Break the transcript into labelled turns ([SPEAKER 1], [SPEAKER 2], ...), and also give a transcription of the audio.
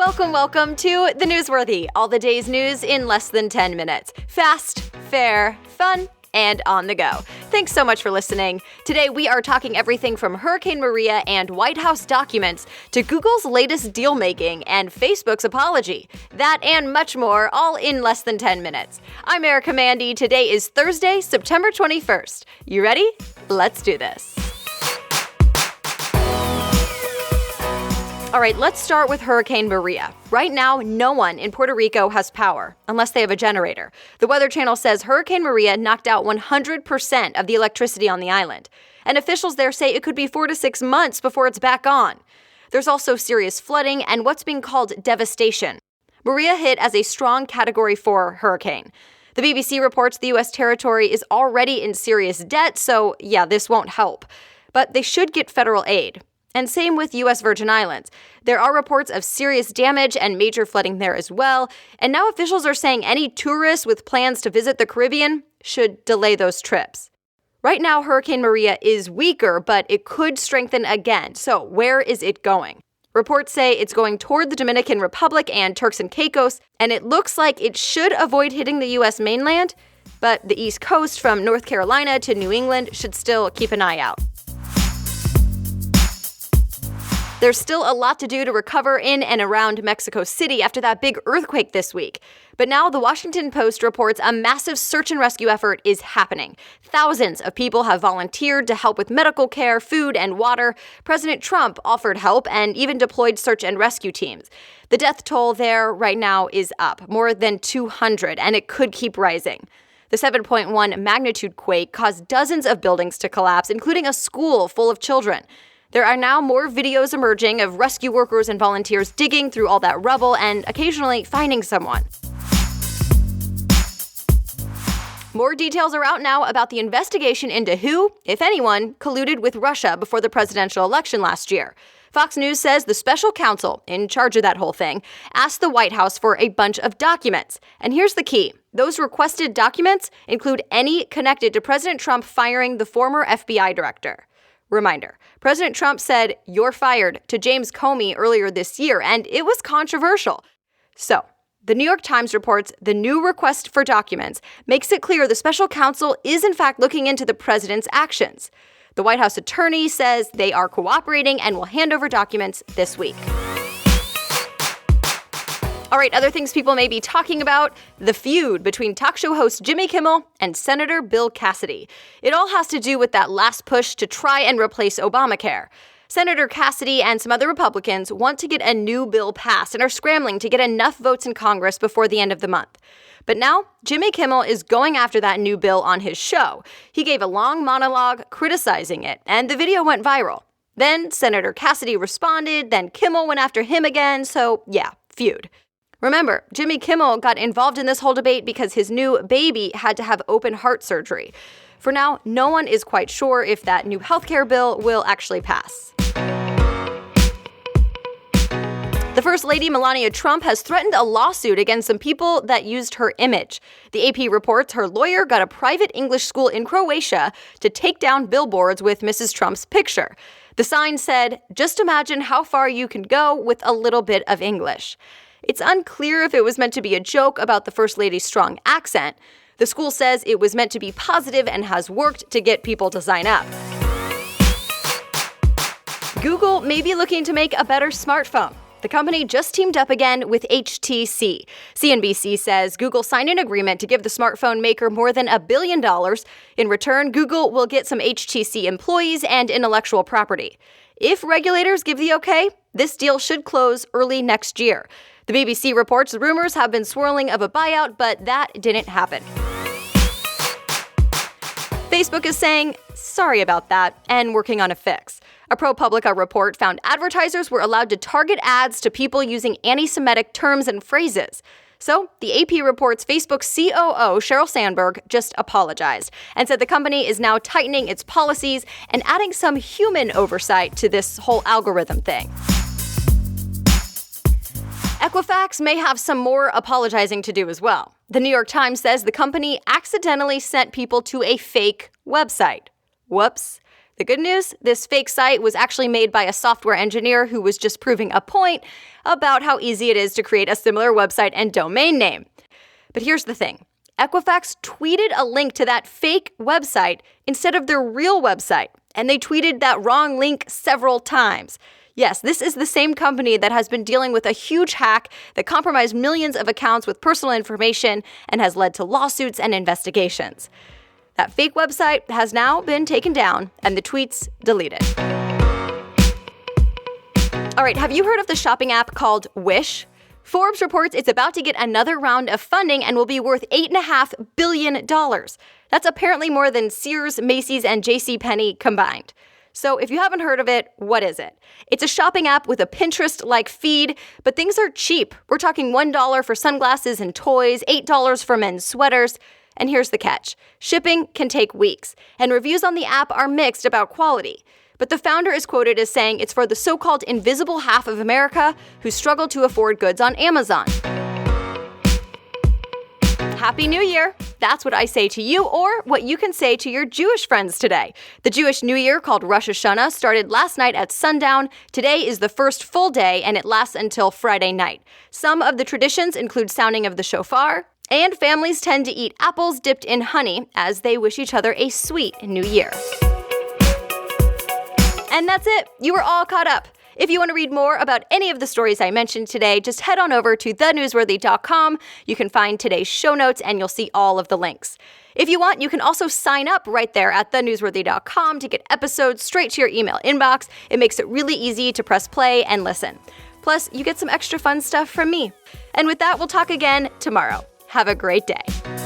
[SPEAKER 1] Welcome to The Newsworthy, all the day's news in less than 10 minutes. Fast, fair, fun, and on the go. Thanks so much for listening. Today we are talking everything from Hurricane Maria and White House documents to Google's latest deal-making and Facebook's apology. That and much more, all in less than 10 minutes. I'm Erica Mandy. Today is Thursday, September 21st. You ready? Let's do this. All right, let's start with Hurricane Maria. Right now, no one in Puerto Rico has power, unless they have a generator. The Weather Channel says Hurricane Maria knocked out 100% of the electricity on the island. And officials there say it could be 4 to 6 months before it's back on. There's also serious flooding and what's being called devastation. Maria hit as a strong Category 4 hurricane. The BBC reports the U.S. territory is already in serious debt, so yeah, this won't help. But they should get federal aid. And same with U.S. Virgin Islands. There are reports of serious damage and major flooding there as well. And now officials are saying any tourists with plans to visit the Caribbean should delay those trips. Right now, Hurricane Maria is weaker, but it could strengthen again. So where is it going? Reports say it's going toward the Dominican Republic and Turks and Caicos, and it looks like it should avoid hitting the U.S. mainland. But the East Coast from North Carolina to New England should still keep an eye out. There's still a lot to do to recover in and around Mexico City after that big earthquake this week. But now the Washington Post reports a massive search and rescue effort is happening. Thousands of people have volunteered to help with medical care, food, and water. President Trump offered help and even deployed search and rescue teams. The death toll there right now is up, more than 200, and it could keep rising. The 7.1 magnitude quake caused dozens of buildings to collapse, including a school full of children. There are now more videos emerging of rescue workers and volunteers digging through all that rubble and occasionally finding someone. More details are out now about the investigation into who, if anyone, colluded with Russia before the presidential election last year. Fox News says the special counsel in charge of that whole thing asked the White House for a bunch of documents. And here's the key. Those requested documents include any connected to President Trump firing the former FBI director. Reminder, President Trump said, "You're fired" to James Comey earlier this year, and it was controversial. So, the New York Times reports the new request for documents makes it clear the special counsel is in fact looking into the president's actions. The White House attorney says they are cooperating and will hand over documents this week. All right, other things people may be talking about, the feud between talk show host Jimmy Kimmel and Senator Bill Cassidy. It all has to do with that last push to try and replace Obamacare. Senator Cassidy and some other Republicans want to get a new bill passed and are scrambling to get enough votes in Congress before the end of the month. But now, Jimmy Kimmel is going after that new bill on his show. He gave a long monologue criticizing it, and the video went viral. Then Senator Cassidy responded, then Kimmel went after him again, so yeah, feud. Remember, Jimmy Kimmel got involved in this whole debate because his new baby had to have open heart surgery. For now, no one is quite sure if that new healthcare bill will actually pass. The First Lady, Melania Trump, has threatened a lawsuit against some people that used her image. The AP reports her lawyer got a private English school in Croatia to take down billboards with Mrs. Trump's picture. The sign said, "Just imagine how far you can go with a little bit of English." It's unclear if it was meant to be a joke about the First Lady's strong accent. The school says it was meant to be positive and has worked to get people to sign up. Google may be looking to make a better smartphone. The company just teamed up again with HTC. CNBC says Google signed an agreement to give the smartphone maker more than $1 billion. In return, Google will get some HTC employees and intellectual property. If regulators give the okay, this deal should close early next year. The BBC reports rumors have been swirling of a buyout, but that didn't happen. Facebook is saying, sorry about that, and working on a fix. A ProPublica report found advertisers were allowed to target ads to people using anti-Semitic terms and phrases. So, the AP reports Facebook's COO, Sheryl Sandberg, just apologized and said the company is now tightening its policies and adding some human oversight to this whole algorithm thing. Equifax may have some more apologizing to do as well. The New York Times says the company accidentally sent people to a fake website. Whoops. The The good news, this fake site was actually made by a software engineer who was just proving a point about how easy it is to create a similar website and domain name. But here's the thing. Equifax tweeted a link to that fake website instead of their real website, and they tweeted that wrong link several times. Yes, this is the same company that has been dealing with a huge hack that compromised millions of accounts with personal information and has led to lawsuits and investigations. That fake website has now been taken down and the tweets deleted. All right, have you heard of the shopping app called Wish? Forbes reports it's about to get another round of funding and will be worth $8.5 billion. That's apparently more than Sears, Macy's, and JCPenney combined. So if you haven't heard of it, what is it? It's a shopping app with a Pinterest-like feed, but things are cheap. We're talking $1 for sunglasses and toys, $8 for men's sweaters. And here's the catch. Shipping can take weeks, and reviews on the app are mixed about quality. But the founder is quoted as saying it's for the so-called invisible half of America who struggle to afford goods on Amazon. Happy New Year! That's what I say to you, or what you can say to your Jewish friends today. The Jewish New Year, called Rosh Hashanah, started last night at sundown. Today is the first full day, and it lasts until Friday night. Some of the traditions include sounding of the shofar, and families tend to eat apples dipped in honey as they wish each other a sweet New Year. And that's it. You are all caught up. If you want to read more about any of the stories I mentioned today, just head on over to thenewsworthy.com. You can find today's show notes and you'll see all of the links. If you want, you can also sign up right there at thenewsworthy.com to get episodes straight to your email inbox. It makes it really easy to press play and listen. Plus, you get some extra fun stuff from me. And with that, we'll talk again tomorrow. Have a great day.